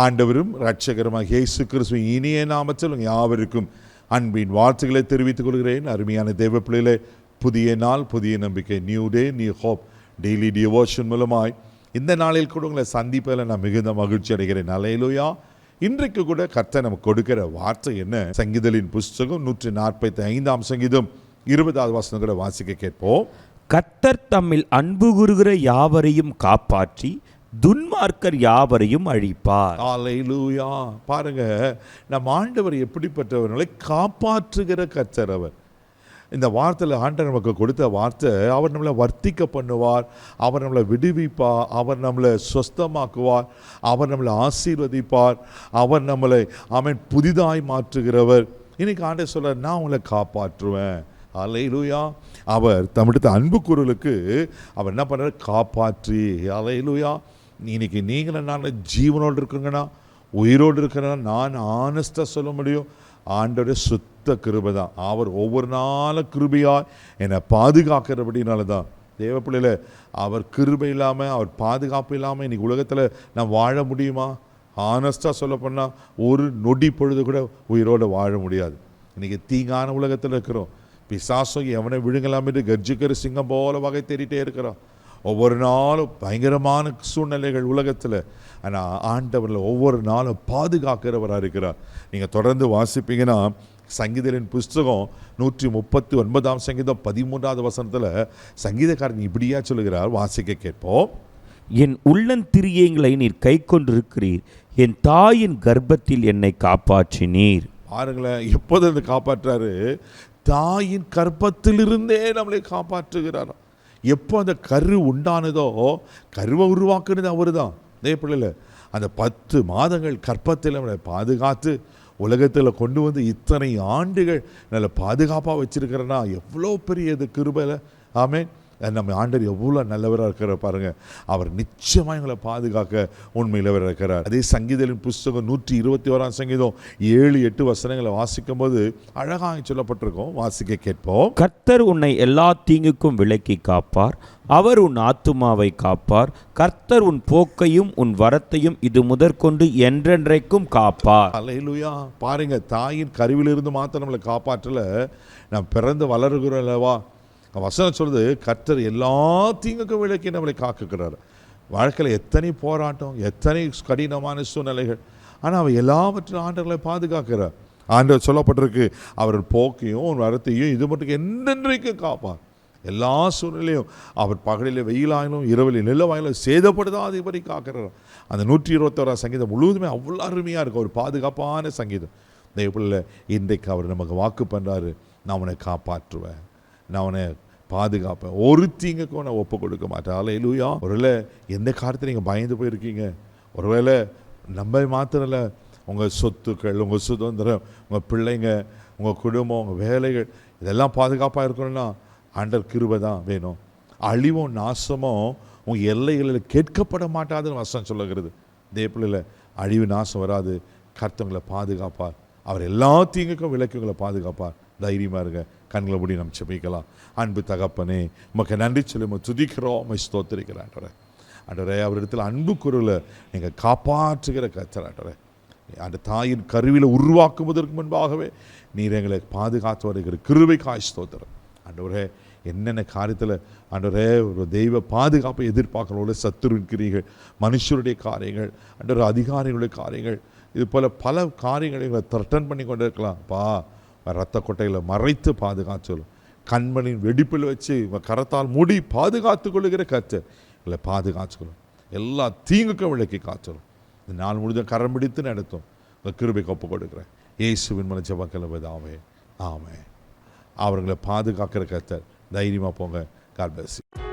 ஆண்டவரும் இரட்சகருமாக இயேசு கிறிஸ்துவின் இனிய நாமத்தில் யாவருக்கும் அன்பின் வாழ்த்துக்களை தெரிவித்துக் கொள்கிறேன். அருமையான தேவ பிள்ளைகளே, புதிய நாள், புதிய நம்பிக்கை, new day, new hope daily devotion மூலமாய் இந்த நாளில் கூட உங்களை சந்திப்பதில் நான் மிகுந்த மகிழ்ச்சி அடைகிறேன். அல்லேலூயா. இன்றைக்கு கூட கர்த்தர் நமக்கு கொடுக்கிற வார்த்தை என்ன? சங்கீதலின் புஸ்தகம் 145 சங்கீதம் 20வது வசனம் கூட வாசிக்க கேட்போம். கர்த்தர் தம்மில் அன்பு கூறுகிற யாவரையும் காப்பாற்றி துன்மார்க்கர் யாவரையும் அழிப்பார். அல்லேலூயா. பாருங்க, நம் ஆண்டவர் எப்படிப்பட்டவர்களை காப்பாற்றுகிற கர்த்தர். அவர் இந்த வார்த்தையில் ஆண்டவர் நமக்கு கொடுத்த வார்த்தை, அவர் நம்மளை வர்த்திக்க பண்ணுவார், அவர் நம்மளை விடுவிப்பார், அவர் நம்மளை சொஸ்தமாக்குவார், அவர் நம்மளை ஆசீர்வதிப்பார், அவர் நம்மளை புதிதாய் மாற்றுகிறவர். இன்னைக்கு ஆண்டவர் சொல்றார், நான் உங்களை காப்பாற்றுவேன். அல்லேலூயா. அவர் தம்மிடத்து அன்பு கூறலுக்கு அவர் என்ன பண்ணுறார்? காப்பாற்றி. அல்லேலூயா. இன்னைக்கு நீங்களும் நான் ஜீவனோடு இருக்குங்கன்னா, உயிரோடு இருக்கிறேன்னா, நான் ஆனஸ்டாக சொல்ல முடியும், ஆண்டவருடைய சுத்த கிருபை தான். அவர் ஒவ்வொரு நாளும் கிருபையாய் என்னை பாதுகாக்கிறபடினால தான். தேவ பிள்ளையில அவர் கிருபை இல்லாமல், அவர் பாதுகாப்பு இல்லாமல் இன்னைக்கு உலகத்தில் நான் வாழ முடியுமா? ஆனஸ்டாக சொல்ல போனால் ஒரு நொடி பொழுது கூட உயிரோடு வாழ முடியாது. இன்றைக்கி தீங்கான உலகத்தில் இருக்கிறோம். பிசாசும் எவனை விழுங்கலாம் என்று கர்ஜிக்கிற சிங்கம் போல வகை தேடிட்டே இருக்கிறோம். ஒவ்வொரு நாளும் பயங்கரமான சூழ்நிலைகள் உலகத்தில். ஆனால் ஆண்டவரில் ஒவ்வொரு நாளும் பாதுகாக்கிறவராக இருக்கிறார். நீங்கள் தொடர்ந்து வாசிப்பீங்கன்னா சங்கீதலின் புஸ்தகம் 139 சங்கீதம் 13வது வசனத்தில் சங்கீதக்காரன் இப்படியா சொல்லுகிறார், வாசிக்க கேட்போம். என் உள்ளந்திரியங்களை நீர் கை கொண்டிருக்கிறீர், என் தாயின் கர்ப்பத்தில் என்னை காப்பாற்றினீர். பாருங்களேன், எப்போது காப்பாற்றாரு? தாயின் கர்ப்பத்திலிருந்தே நம்மளை காப்பாற்றுகிறார். எப்போ அந்த கரு உண்டானதோ, கருவை உருவாக்குனது அவர் தான். அதே பிள்ளைல அந்த 10 மாதங்கள் கர்ப்பத்தில் நம்மளை பாதுகாத்து உலகத்தில் கொண்டு வந்து இத்தனை ஆண்டுகள் நல்ல பாதுகாப்பாக வச்சிருக்கிறேன்னா எவ்வளோ பெரிய இது கிருபையில். ஆமென். நம்ம ஆண்டவர் எவ்வளோ நல்லவராக இருக்கிற பாருங்கள். அவர் நிச்சயமாக எங்களை பாதுகாக்க உண்மையிலவர் இருக்கிறார். அதே சங்கீதலின் புஸ்தகம் 121 சங்கீதம் 7-8 வசனங்களை வாசிக்கும் போது அழகாக சொல்லப்பட்டிருக்கோம். வாசிக்க கேட்போம். கர்த்தர் உன்னை எல்லா தீங்குக்கும் விலக்கி காப்பார், அவர் உன் ஆத்துமாவை காப்பார், கர்த்தர் உன் போக்கையும் உன் வரத்தையும் இது முதற்கொண்டு என்றென்றைக்கும் காப்பார். அல்லேலூயா. பாருங்க, தாயின் கருவிலிருந்து மாத்திரம் நம்மளை காப்பாற்றல, நாம் பிறந்து வளருகிறோம் அல்லவா. வசனம் சொல்றது, கர்த்தர் எல்லா தீங்குக்கும் விலக்கி நம்மளை காக்குகிறார். வாழ்க்கையில் எத்தனை போராட்டம், எத்தனை கடினமான சூழ்நிலைகள், ஆனால் அவர் எல்லாவற்றும் ஆண்டவர்களை பாதுகாக்கிறார். ஆண்டவர் சொல்லப்பட்டிருக்கு, அவர் போக்கையும் வரத்தையும் இது மட்டும் என்றென்றைக்கும் காப்பார். எல்லா சூழ்நிலையும் அவர் பகலில் வெயிலாயிலும் இரவில் நிலவாயிலும் சேதப்படுதாது இப்படி காக்கிறார். அந்த 121 சங்கீதம் முழுவதுமே அவ்வளோ அருமையாக இருக்கும், ஒரு பாதுகாப்பான சங்கீதம். இதேபோல் இன்றைக்கு அவர் நமக்கு வாக்கு பண்ணுறாரு, நான் உன்னை காப்பாற்றுவேன், நான் உன்னை பாதுகாப்பேன், ஒரு தீங்குக்கும் நான் ஒப்பு கொடுக்க மாட்டேன். அல்லேலூயா. ஒருவேளை எந்த காலத்தில் நீங்கள் பயந்து போயிருக்கீங்க, ஒருவேளை நம்ம மாத்திரம் இல்லை, உங்கள் சொத்துக்கள், உங்கள் சுதந்திரம், உங்கள் பிள்ளைங்க, உங்கள் குடும்பம், உங்கள் வேலைகள் இதெல்லாம் பாதுகாப்பாக இருக்கணும்னா ஆண்டவர் கிருபை தான் வேணும். அழிவும் நாசமும் உங்கள் எல்லைகளில் கேட்கப்பட மாட்டாதுன்னு வசனம் சொல்லுகிறது. இதே பிள்ளைல அழிவு நாசம் வராது, கர்த்தவங்களை பாதுகாப்பார், அவர் எல்லா தீங்குக்கும் விலக்கி உங்களை பாதுகாப்பார். தைரியமாக இருங்க. கண்களை மூடி நம்ம செபிக்கலாம். அன்பு தகப்பனே, உமக்கு நன்றி சொல்லி துதிக்கிறோம், உம்மை ஸ்தோத்திரிக்கிறோம் ஆண்டவரே. ஆண்டவரே, அவரிடத்தில் அன்பு குரலை நீங்கள் காப்பாற்றுகிற கர்த்தர் ஆண்டவரே. அந்த தாயின் கருவியில் உருவாக்குவதற்கு முன்பாகவே நீர் எங்களை பாதுகாத்து வருகிற கிருபைக்காய் ஸ்தோத்திரம் ஆண்டவரே. என்னென்ன காரியத்தில் ஆண்டவரே ஒரு தெய்வ பாதுகாப்பை எதிர்பார்க்கிறோட சத்துருவின் கிரியைகள், மனுஷருடைய காரியங்கள், ஆண்டவர் அதிகாரிகளுடைய காரியங்கள், இது போல் பல காரியங்களை எங்களை த்ரெட்டன் பண்ணி கொண்டு இருக்கலாம்ப்பா. ரத்த கொட்டைகளை மறைத்து பாதுகாச்சலும், கண்மணியின் வெடிப்பில் வச்சு கரத்தால் மூடி பாதுகாத்து கொள்ளுகிற கர்த்தர் எங்களை பாதுகாச்சுக்கணும், எல்லா தீங்குக்கும் விலக்கி காய்ச்சலும். இந்த நாள் முழுதும் கரம் பிடித்து நடத்தும் உங்கள் கிருபைக்கு ஒப்பு கொடுக்குறேன். இயேசுவின் மூலம் ஜெபங்கள் ஆமென். அவர்களை பாதுகாக்கிற கர்த்தர். தைரியமாக போங்க. God bless you.